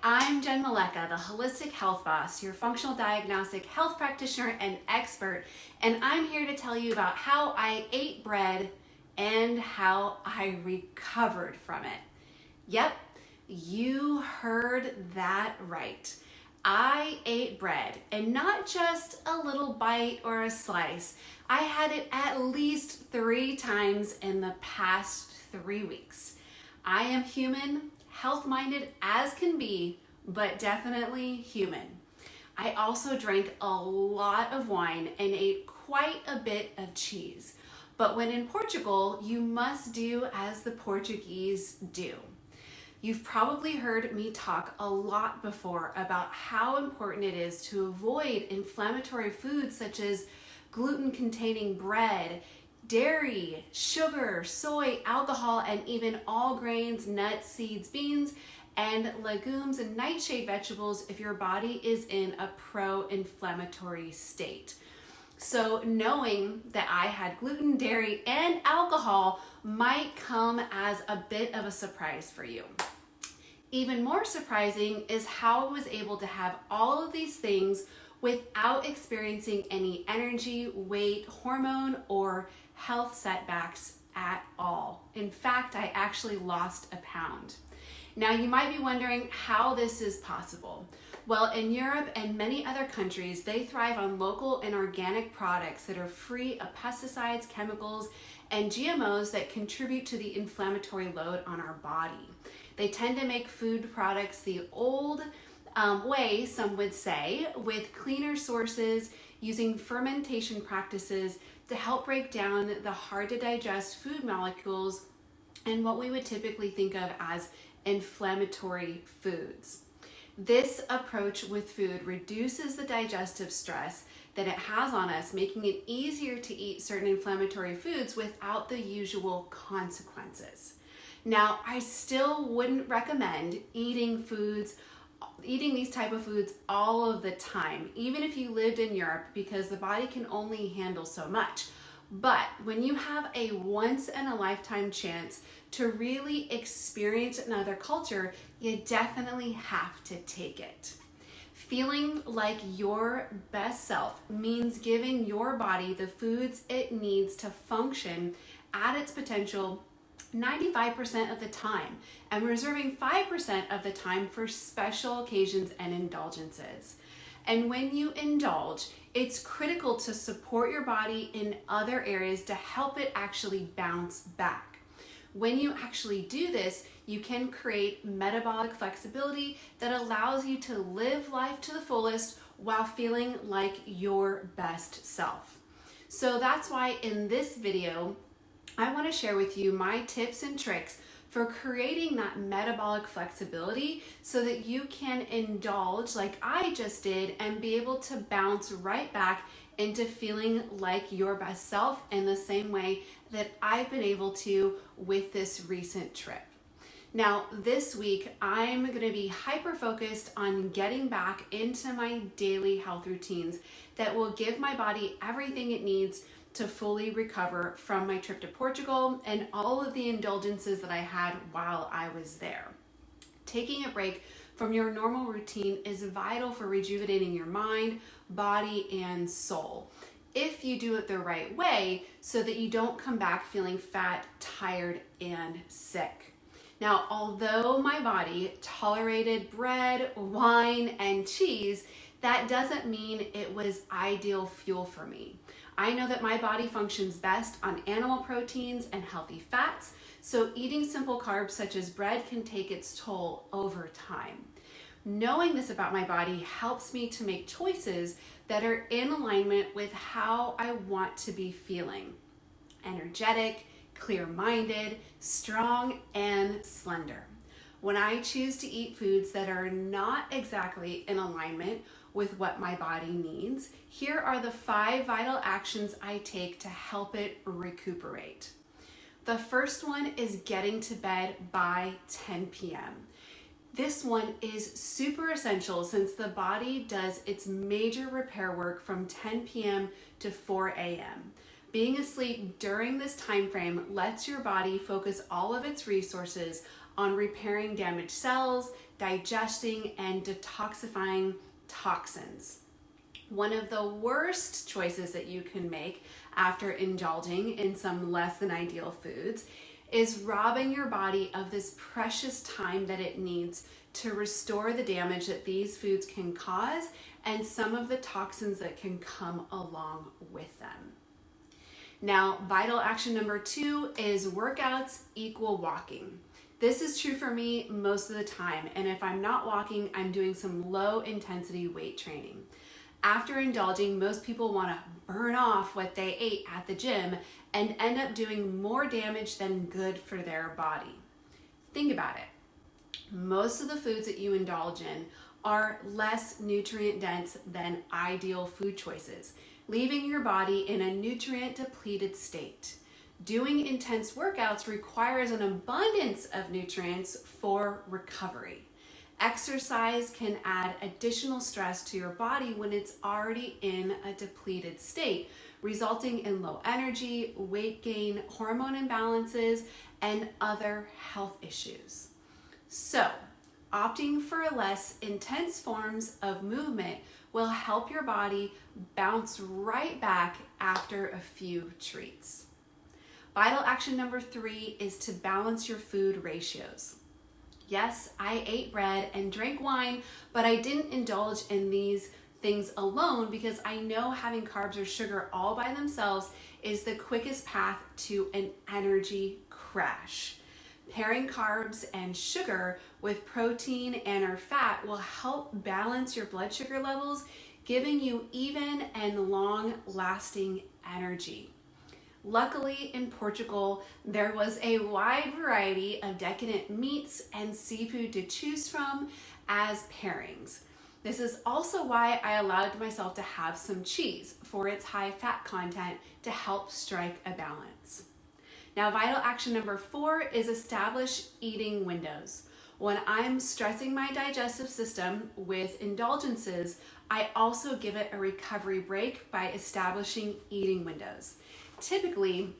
I'm Jenn, the Holistic Health Boss, your functional diagnostic health practitioner and expert, and I'm here to tell you about how I ate bread and how I recovered from it. Yep, you heard that right. I ate bread, and not just a little bite or a slice. I had it at least 3 times in the past 3 weeks. I am human, health-minded as can be, but definitely human. I also drank a lot of wine and ate quite a bit of cheese. But when in Portugal, you must do as the Portuguese do. You've probably heard me talk a lot before about how important it is to avoid inflammatory foods such as gluten-containing bread, dairy, sugar, soy, alcohol, and even all grains, nuts, seeds, beans, and legumes and nightshade vegetables if your body is in a pro-inflammatory state. So knowing that I had gluten, dairy, and alcohol might come as a bit of a surprise for you. Even more surprising is how I was able to have all of these things without experiencing any energy, weight, hormone, or health setbacks at all. In fact, I actually lost a pound. Now you might be wondering how this is possible. Well, in Europe and many other countries, they thrive on local and organic products that are free of pesticides, chemicals, and GMOs that contribute to the inflammatory load on our body. They tend to make food products the old way, some would say, with cleaner sources, using fermentation practices to help break down the hard to digest food molecules and what we would typically think of as inflammatory foods. This approach with food reduces the digestive stress that it has on us, making it easier to eat certain inflammatory foods without the usual consequences. Now, I still wouldn't recommend eating these type of foods all of the time, even if you lived in Europe, because the body can only handle so much. But when you have a once in a lifetime chance to really experience another culture, you definitely have to take it. Feeling like your best self means giving your body the foods it needs to function at its potential 95% of the time, and reserving 5% of the time for special occasions and indulgences. And when you indulge, it's critical to support your body in other areas to help it actually bounce back. When you actually do this, you can create metabolic flexibility that allows you to live life to the fullest while feeling like your best self. So that's why in this video, I want to share with you my tips and tricks for creating that metabolic flexibility so that you can indulge like I just did and be able to bounce right back into feeling like your best self in the same way that I've been able to with this recent trip. Now, this week, I'm going to be hyper-focused on getting back into my daily health routines that will give my body everything it needs to fully recover from my trip to Portugal and all of the indulgences that I had while I was there. Taking a break from your normal routine is vital for rejuvenating your mind, body, and soul, if you do it the right way so that you don't come back feeling fat, tired, and sick. Now, although my body tolerated bread, wine, and cheese, that doesn't mean it was ideal fuel for me. I know that my body functions best on animal proteins and healthy fats, so eating simple carbs such as bread can take its toll over time. Knowing this about my body helps me to make choices that are in alignment with how I want to be feeling. Energetic, clear-minded, strong, and slender. When I choose to eat foods that are not exactly in alignment with what my body needs, here are the 5 vital actions I take to help it recuperate. The first one is getting to bed by 10 p.m. This one is super essential since the body does its major repair work from 10 p.m. to 4 a.m. Being asleep during this time frame lets your body focus all of its resources on repairing damaged cells, digesting, and detoxifying toxins. One of the worst choices that you can make after indulging in some less than ideal foods is robbing your body of this precious time that it needs to restore the damage that these foods can cause and some of the toxins that can come along with them. Now, vital action number 2 is workouts equal walking. This is true for me most of the time, and if I'm not walking, I'm doing some low intensity weight training. After indulging, most people want to burn off what they ate at the gym and end up doing more damage than good for their body. Think about it. Most of the foods that you indulge in are less nutrient dense than ideal food choices, leaving your body in a nutrient depleted state. Doing intense workouts requires an abundance of nutrients for recovery. Exercise can add additional stress to your body when it's already in a depleted state, resulting in low energy, weight gain, hormone imbalances, and other health issues. So, opting for less intense forms of movement will help your body bounce right back after a few treats. Vital action number 3 is to balance your food ratios. Yes, I ate bread and drank wine, but I didn't indulge in these things alone because I know having carbs or sugar all by themselves is the quickest path to an energy crash. Pairing carbs and sugar with protein and or fat will help balance your blood sugar levels, giving you even and long-lasting energy. Luckily, in Portugal, there was a wide variety of decadent meats and seafood to choose from as pairings. This is also why I allowed myself to have some cheese for its high fat content to help strike a balance. Now, vital action number 4 is establish eating windows. When I'm stressing my digestive system with indulgences, I also give it a recovery break by establishing eating windows. Typically,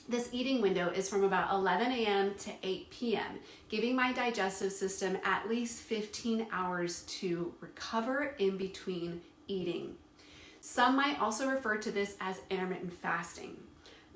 this eating window is from about 11 a.m. to 8 p.m., giving my digestive system at least 15 hours to recover in between eating. Some might also refer to this as intermittent fasting.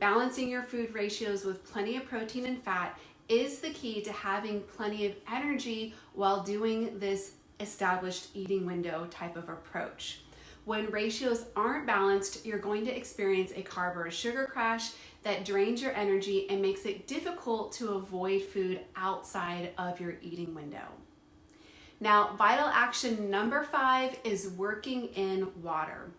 Balancing your food ratios with plenty of protein and fat is the key to having plenty of energy while doing this established eating window type of approach. When ratios aren't balanced, you're going to experience a carb or a sugar crash that drains your energy and makes it difficult to avoid food outside of your eating window. Now, vital action number 5 is working in water.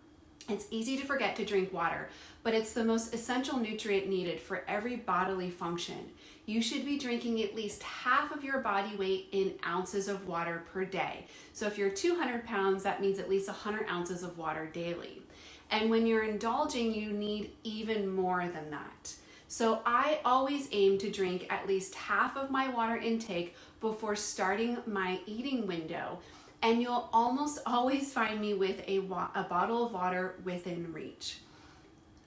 It's easy to forget to drink water, but it's the most essential nutrient needed for every bodily function. You should be drinking at least half of your body weight in ounces of water per day. So if you're 200 pounds, that means at least 100 ounces of water daily. And when you're indulging, you need even more than that. So I always aim to drink at least half of my water intake before starting my eating window. And you'll almost always find me with a bottle of water within reach.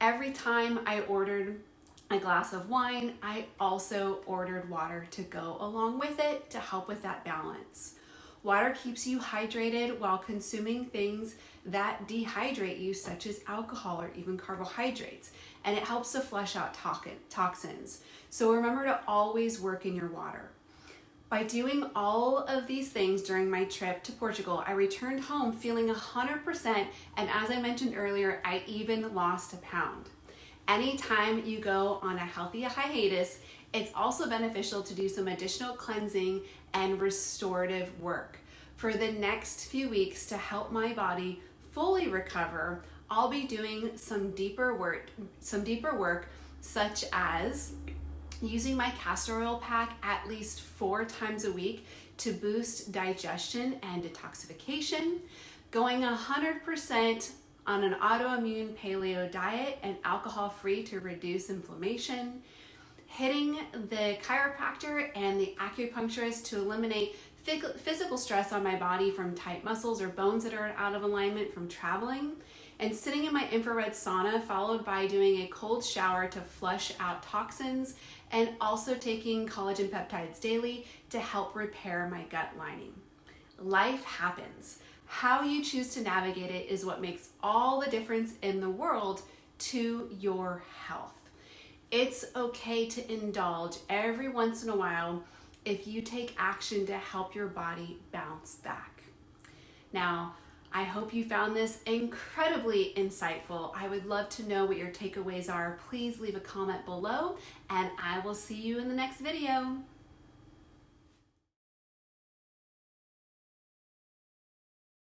Every time I ordered a glass of wine, I also ordered water to go along with it to help with that balance. Water keeps you hydrated while consuming things that dehydrate you, such as alcohol or even carbohydrates, and it helps to flush out toxins. So remember to always work in your water. By doing all of these things during my trip to Portugal, I returned home feeling 100%, and as I mentioned earlier, I even lost a pound. Anytime you go on a healthy hiatus, it's also beneficial to do some additional cleansing and restorative work. For the next few weeks to help my body fully recover, I'll be doing some deeper work such as using my castor oil pack at least 4 times a week to boost digestion and detoxification, going 100% on an autoimmune paleo diet and alcohol-free to reduce inflammation, hitting the chiropractor and the acupuncturist to eliminate physical stress on my body from tight muscles or bones that are out of alignment from traveling, and sitting in my infrared sauna, followed by doing a cold shower to flush out toxins, and also taking collagen peptides daily to help repair my gut lining. Life happens. How you choose to navigate it is what makes all the difference in the world to your health. It's okay to indulge every once in a while if you take action to help your body bounce back. Now, I hope you found this incredibly insightful. I would love to know what your takeaways are. Please leave a comment below, and I will see you in the next video.